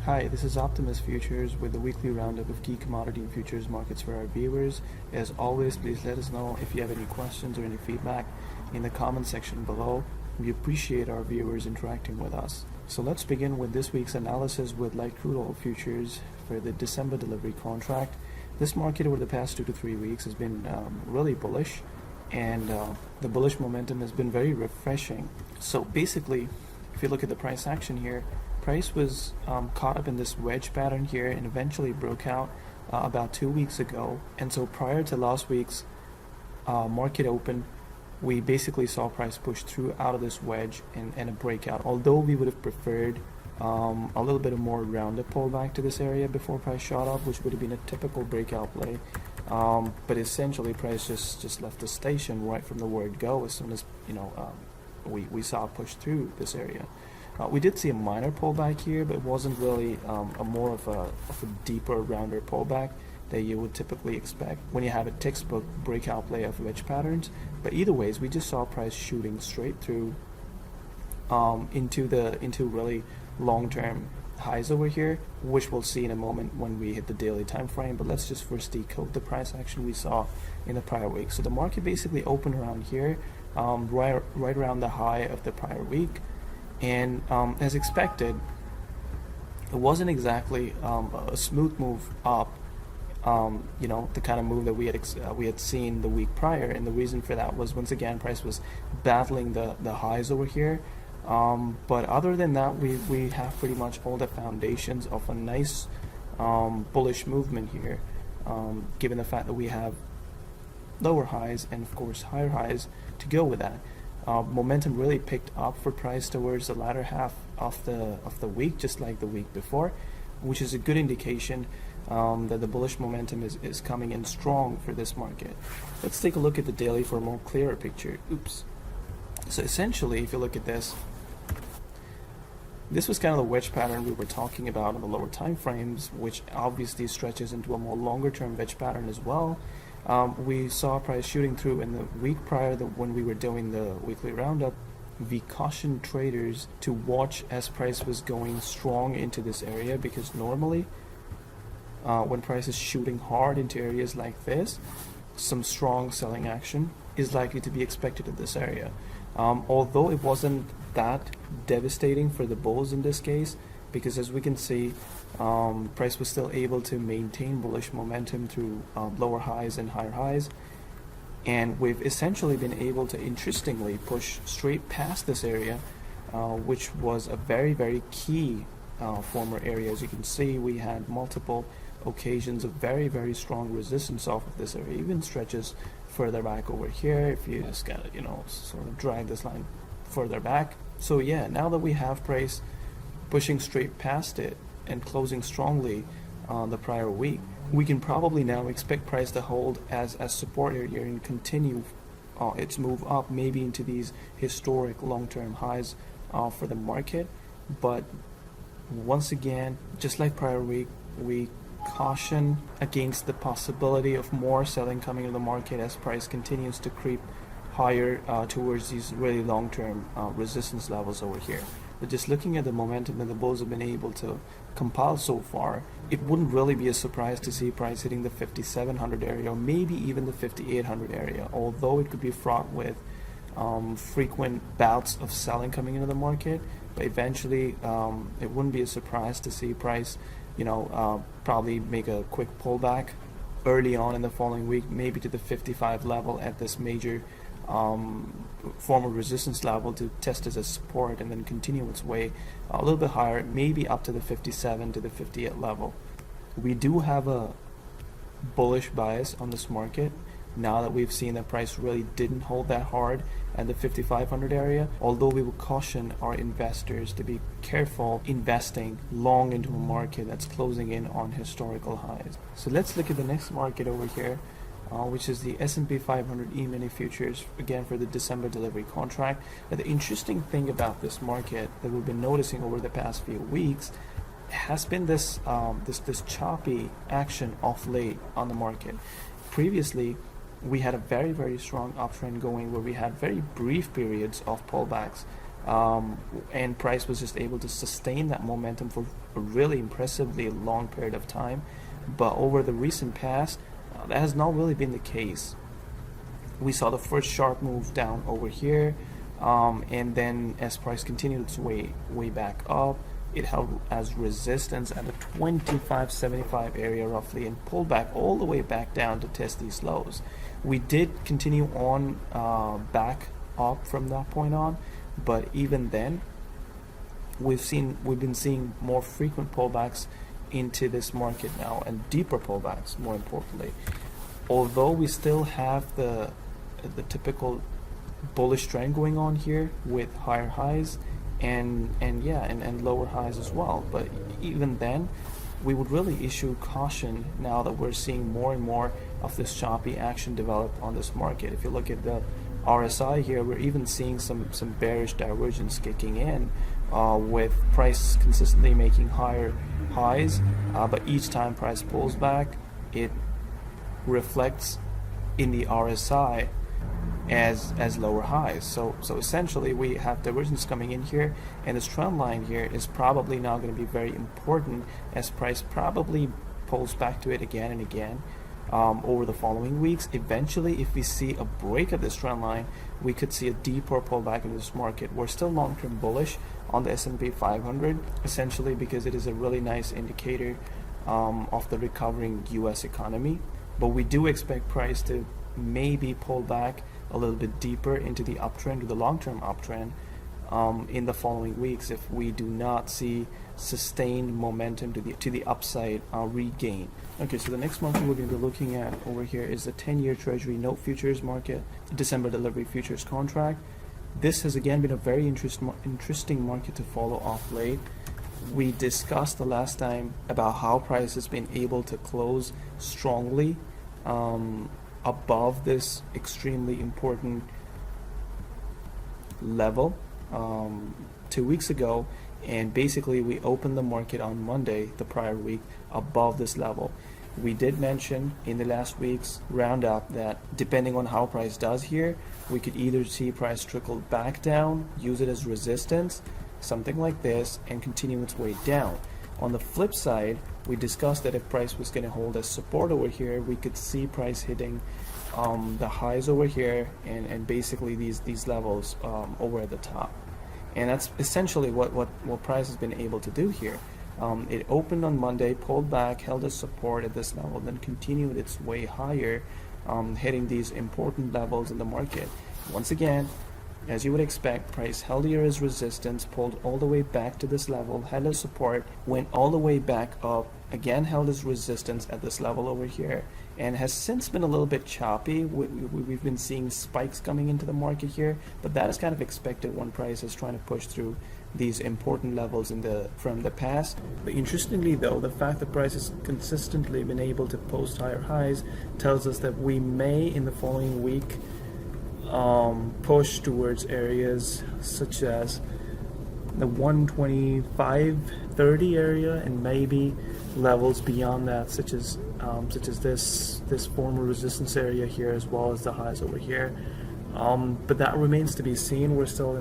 Hi, this is Optimus Futures with the weekly roundup of key commodity and futures markets for our viewers. As always, please let us know if you have any questions or any feedback in the comment section below. We appreciate our viewers interacting with us. So let's begin with this week's analysis with light crude oil futures for the December delivery contract. This market over the past 2 to 3 weeks has been really bullish, and the bullish momentum has been very refreshing. So basically, if you look at the price action here, price was caught up in this wedge pattern here and eventually broke out about 2 weeks ago. And so prior to last week's market open, we basically saw price push through out of this wedge and a breakout. Although we would have preferred a little bit of more rounded pullback to this area before price shot up, which would have been a typical breakout play. But essentially, price just left the station right from the word go as soon as we saw a push through this area. We did see a minor pullback here, but it wasn't really more of a deeper, rounder pullback that you would typically expect when you have a textbook breakout play of wedge patterns. But either ways, we just saw price shooting straight through into really long-term highs over here, which we'll see in a moment when we hit the daily time frame. But let's just first decode the price action we saw in the prior week. So the market basically opened around here, right around the high of the prior week. And as expected, it wasn't exactly a smooth move up, the kind of move that we had seen the week prior. And the reason for that was, once again, price was battling the highs over here. But other than that, we have pretty much all the foundations of a nice bullish movement here, given the fact that we have lower highs and of course higher highs to go with that. Momentum really picked up for price towards the latter half of the week, just like the week before, which is a good indication that the bullish momentum is coming in strong for this market. Let's take a look at the daily for a more clearer picture. So essentially, if you look at this was kind of the wedge pattern we were talking about on the lower time frames, which obviously stretches into a more longer term wedge pattern as well. We saw price shooting through in the week prior when we were doing the weekly roundup. We cautioned traders to watch as price was going strong into this area, because normally when price is shooting hard into areas like this, some strong selling action is likely to be expected in this area. Although it wasn't that devastating for the bulls in this case, because as we can see, price was still able to maintain bullish momentum through lower highs and higher highs, and we've essentially been able to interestingly push straight past this area, which was a very, very key former area. As you can see, we had multiple occasions of very, very strong resistance off of this area, even stretches further back over here if you just gotta sort of drag this line further back. So yeah, now that we have price pushing straight past it and closing strongly the prior week, we can probably now expect price to hold as support area and continue its move up, maybe into these historic long-term highs for the market. But once again, just like prior week, we caution against the possibility of more selling coming into the market as price continues to creep higher towards these really long-term resistance levels over here. But just looking at the momentum that the bulls have been able to compile so far, it wouldn't really be a surprise to see price hitting the 5,700 area, or maybe even the 5,800 area, although it could be fraught with frequent bouts of selling coming into the market. But eventually, it wouldn't be a surprise to see price probably make a quick pullback early on in the following week, maybe to the 55 level at this major former resistance level, to test as a support and then continue its way a little bit higher, maybe up to the 57 to the 58 level. We do have a bullish bias on this market now that we've seen that price really didn't hold that hard at the 5,500 area, although we would caution our investors to be careful investing long into a market that's closing in on historical highs. So let's look at the next market over here, which is the S&P 500 Emini futures, again for the December delivery contract. Now, the interesting thing about this market that we've been noticing over the past few weeks has been this choppy action of late on the market. Previously, we had a very, very strong uptrend going, where we had very brief periods of pullbacks and price was just able to sustain that momentum for a really impressively long period of time. But over the recent past, that has not really been the case. We saw the first sharp move down over here, and then as price continued its way back up, it held as resistance at the 25.75 area roughly, and pulled back all the way back down to test these lows. We did continue on back up from that point on, but even then we've been seeing more frequent pullbacks into this market now, and deeper pullbacks more importantly. Although we still have the typical bullish trend going on here with higher highs and lower highs as well, but even then we would really issue caution now that we're seeing more and more of this choppy action develop on this market. If you look at the RSI here, we're even seeing some bearish divergence kicking in, with price consistently making higher highs, but each time price pulls back, it reflects in the RSI as lower highs. So essentially we have divergence coming in here, and this trend line here is probably now going to be very important as price probably pulls back to it again and again over the following weeks. Eventually, if we see a break of this trend line, we could see a deeper pullback in this market. We're still long-term bullish on the S&P 500, essentially because it is a really nice indicator of the recovering US economy, but we do expect price to maybe pull back a little bit deeper into the uptrend, to the long-term uptrend, in the following weeks if we do not see sustained momentum to the upside regain. Okay, so the next market we're going to be looking at over here is the 10-year Treasury note futures market, December delivery futures contract. This has again been a very interesting market to follow off late. We discussed the last time about how price has been able to close strongly above this extremely important level 2 weeks ago, and basically we opened the market on Monday the prior week above this level. We did mention in the last week's roundup that depending on how price does here, we could either see price trickle back down, use it as resistance, something like this, and continue its way down. On the flip side, we discussed that if price was going to hold as support over here, we could see price hitting the highs over here and basically these levels over at the top. And that's essentially what price has been able to do here. It opened on Monday, pulled back, held as support at this level, then continued its way higher, hitting these important levels in the market. Once again, as you would expect, price held here as resistance, pulled all the way back to this level, held as support, went all the way back up, again held as resistance at this level over here, and has since been a little bit choppy. We've been seeing spikes coming into the market here, but that is kind of expected when price is trying to push through these important levels from the past. But interestingly though, the fact that price has consistently been able to post higher highs tells us that we may in the following week push towards areas such as the 125.30 area, and maybe levels beyond that, such as this former resistance area here, as well as the highs over here. But that remains to be seen. We're still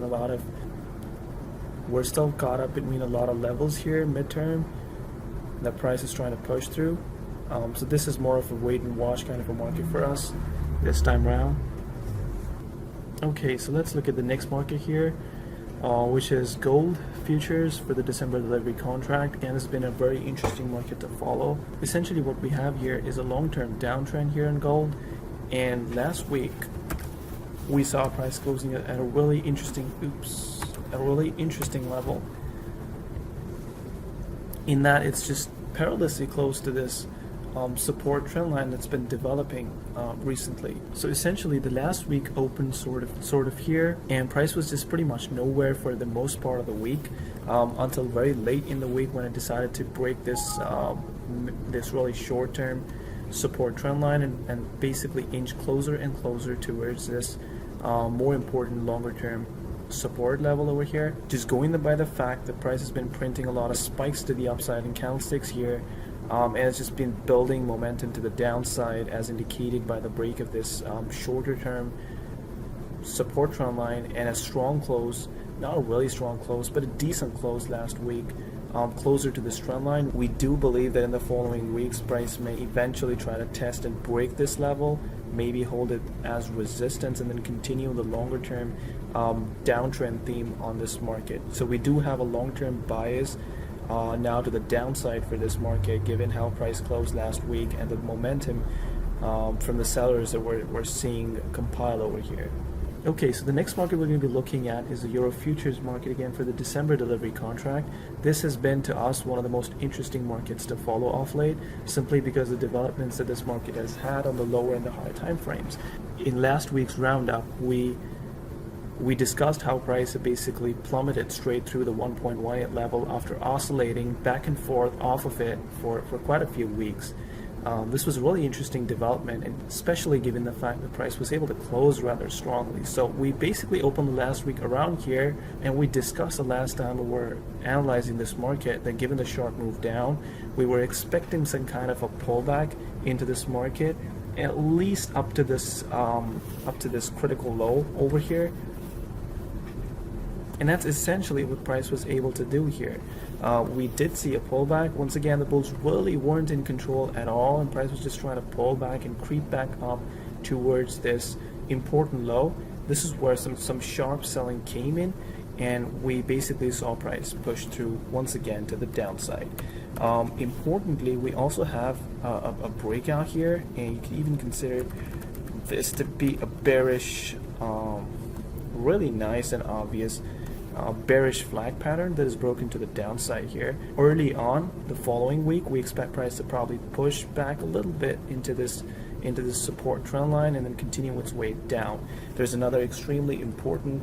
caught up between a lot of levels here midterm that price is trying to push through. So this is more of a wait and watch kind of a market for us this time around. Okay, so let's look at the next market here, which is gold futures for the December delivery contract. Again, this has been a very interesting market to follow. Essentially what we have here is a long-term downtrend here in gold, and last week we saw price closing at a really interesting level, in that it's just perilously close to this support trend line that's been developing recently. So essentially the last week opened sort of here, and price was just pretty much nowhere for the most part of the week, until very late in the week when it decided to break this really short-term support trend line and basically inch closer and closer towards this more important longer-term support level over here. Just going by the fact that price has been printing a lot of spikes to the upside in candlesticks here, and it's just been building momentum to the downside as indicated by the break of this shorter term support trend line and a strong close not a really strong close, but a decent close last week, closer to this trend line. We do believe that in the following weeks, price may eventually try to test and break this level, maybe hold it as resistance, and then continue the longer term downtrend theme on this market. So we do have a long-term bias now to the downside for this market, given how price closed last week and the momentum from the sellers that we're seeing compile over here. Okay, so the next market we're going to be looking at is the Euro futures market again for the December delivery contract. This has been to us one of the most interesting markets to follow off late, simply because of the developments that this market has had on the lower and the higher time frames. In last week's roundup, we discussed how price had basically plummeted straight through the 1.18 level after oscillating back and forth off of it for quite a few weeks. This was a really interesting development, and especially given the fact that price was able to close rather strongly. So we basically opened the last week around here, and we discussed the last time we were analyzing this market that given the sharp move down, we were expecting some kind of a pullback into this market, at least up to this critical low over here. And that's essentially what price was able to do here. We did see a pullback. Once again, the bulls really weren't in control at all, and price was just trying to pull back and creep back up towards this important low. This is where some sharp selling came in, and we basically saw price push through once again to the downside. Importantly, we also have a breakout here, and you can even consider this to be a bearish, really nice and obvious bearish flag pattern that is broken to the downside here. Early on the following week, we expect price to probably push back a little bit into this support trend line and then continue its way down. There's another extremely important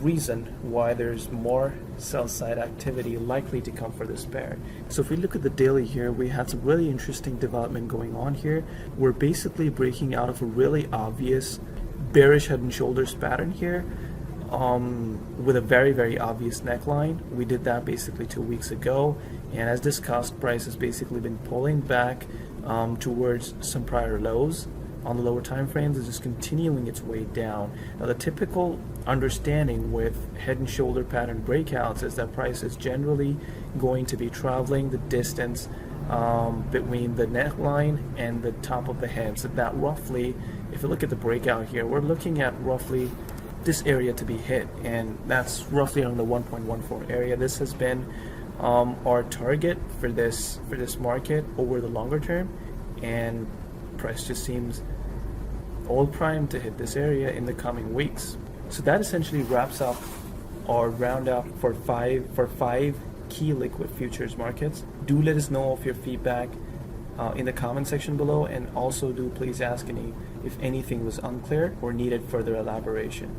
reason why there's more sell side activity likely to come for this pair. So if we look at the daily here, we had some really interesting development going on here. We're basically breaking out of a really obvious bearish head and shoulders pattern here, with a very obvious neckline. We did that basically 2 weeks ago, and as discussed, price has basically been pulling back towards some prior lows on the lower time frames. Is just continuing its way down. Now the typical understanding with head and shoulder pattern breakouts is that price is generally going to be traveling the distance between the neckline and the top of the head. So that roughly, if you look at the breakout here, we're looking at roughly this area to be hit, and that's roughly on the 1.14 area. This has been our target for this market over the longer term, and price just seems all primed to hit this area in the coming weeks. So that essentially wraps up our roundup for five key liquid futures markets. Do let us know of your feedback in the comment section below, and also do please ask if anything was unclear or needed further elaboration.